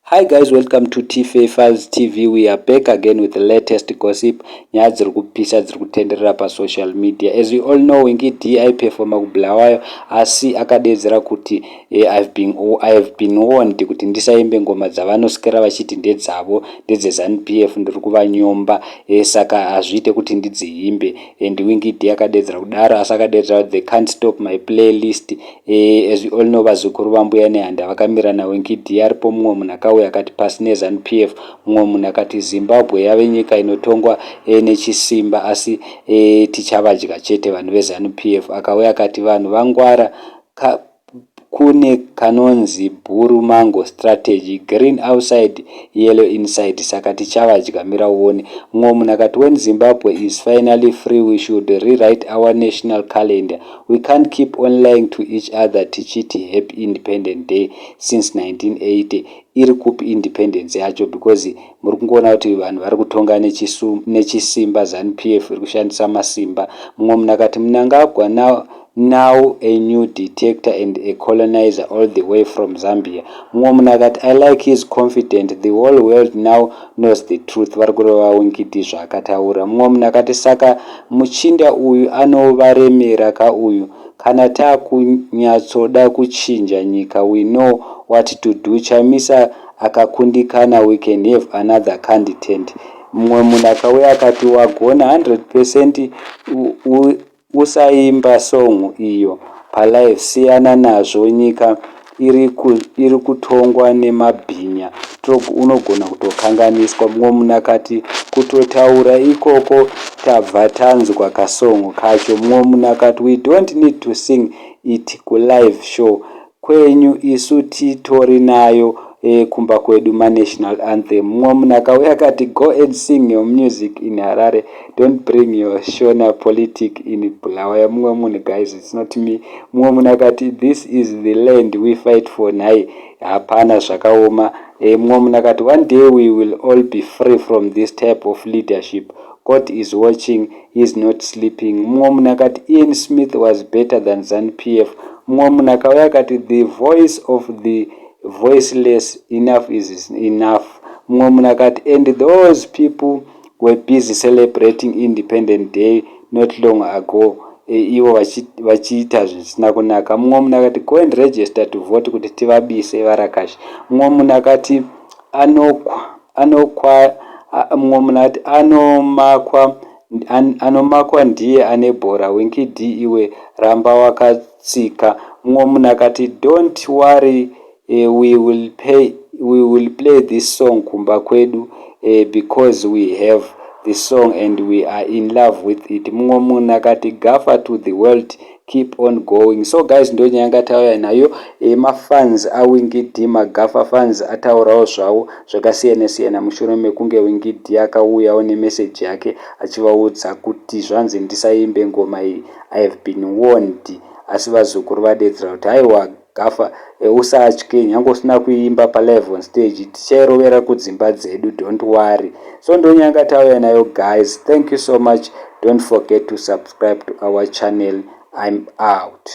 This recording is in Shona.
Hi guys, welcome to T-Favors TV. We are back again with the latest gossip. Nyaya dziri kupisa dziri kutenderera pa social media. As you all know, Winky D aiperforma Bulawayo asi akadedzera kuti I have been warned kuti ndisaimbe ngoma dzavanosikira vachiti ndedzavo ndedze ZANU-PF ndiri kuvanyomba saka hazviite kuti ndidziimbe. And Winky D akadedzera kudaro asi akadedzera they can't stop my playlist. As you all know, vazukuru vambuya nehanda vakamira na Winky D aripo mumwe munhu akauya akati pasi neZANU-PF, mumwe munhu akati Zimbabwe yave nyika inotongwa nechisimba asi tichavadya chete vanhu veZANU-PF. Akauya akati vanhu vangwara kune kanonzi bhuru mango strategy, green outside yellow inside, saka tichavadya mira uone. Mumwe munhu akati when Zimbabwe is finally free we should rewrite our national calendar, we can't keep on lying to each other tichiti happy independent day since 1980 iri kupi independence yacho, because muri kungoona kuti vanhu vari kutonga nechisimba ZANU-PF iri kushandisa masimba. Mumwe munhu akati Mnangagwa now a new detector and a colonizer all the way from Zambia. Mumwe munhu akati I like his confident, the whole world now knows the truth. Vari kurova Winky D zvakataura. Mumwe munhu akati saka muchinda uyu anovaremera kauyu, kana takunyatsoda kuchinja nyika we know what to do. Chamisa akakundikana we can have another candidate. Mumwe munhu akauya akati wagona 100% usaimba song iyo palive, siyana nazvo, nyika iri kutongwa nemabhinya, unogona kutokanganiswa. Mumwe munhu akati kutotaura ikoko tabva tanzwa kasongo kacho. Mumwe munhu akati we don't need to sing it kulive show kwenyu isu titori nayo kumba kwedu national anthem. Mumwe munhu akauya akati go and sing your music in Harare, don't bring your Shona politic in Bulawayo. Mumwe munhu guys, it's not me. Mumwe munhu akati this is the land we fight for, nai hapana zvakaoma. Mumwe munhu akati one day we will all be free from this type of leadership, God is watching, he is not sleeping. Mumwe munhu akati Ian Smith was better than ZANU-PF. Mumwe munhu akauya akati the voice of the voiceless, enough is enough. Mumwe munhu akati and those people were busy celebrating Independent Day not long ago, ivo vachiita zvisina kunaka. Mumwe munhu akati go and register to vote kuti tivabise varakashi. Mumwe munhu akati mumwe munhu akati anomakwa ndiye ane bhora, Winky D iwe ramba wakatsika. Mumwe munhu akati don't worry, we will play this song kumba kwedu because we have the song and we are in love with it. Mumwe munhu akati Gaffa to the world, keep on going. So guys, ndo nyaya ngatauya nayo. Mafans aWinky D, Gaffa fans ataurawo zvavo zvakasiyana siyana mushure mekunge Winky D akauyawo nemessage yake achivaudza kuti zvanzi ndisaimbe ngoma iyi, I have been warned. Asi vazukuru vadedzera kuti haiwa Gaffa, usatye, nyange usina kuimba palive on stage tichairovera kudzimba dzedu, don't worry. So ndo nyaya ngatauya nayo guys. Thank you so much. Don't forget to subscribe to our channel. I'm out.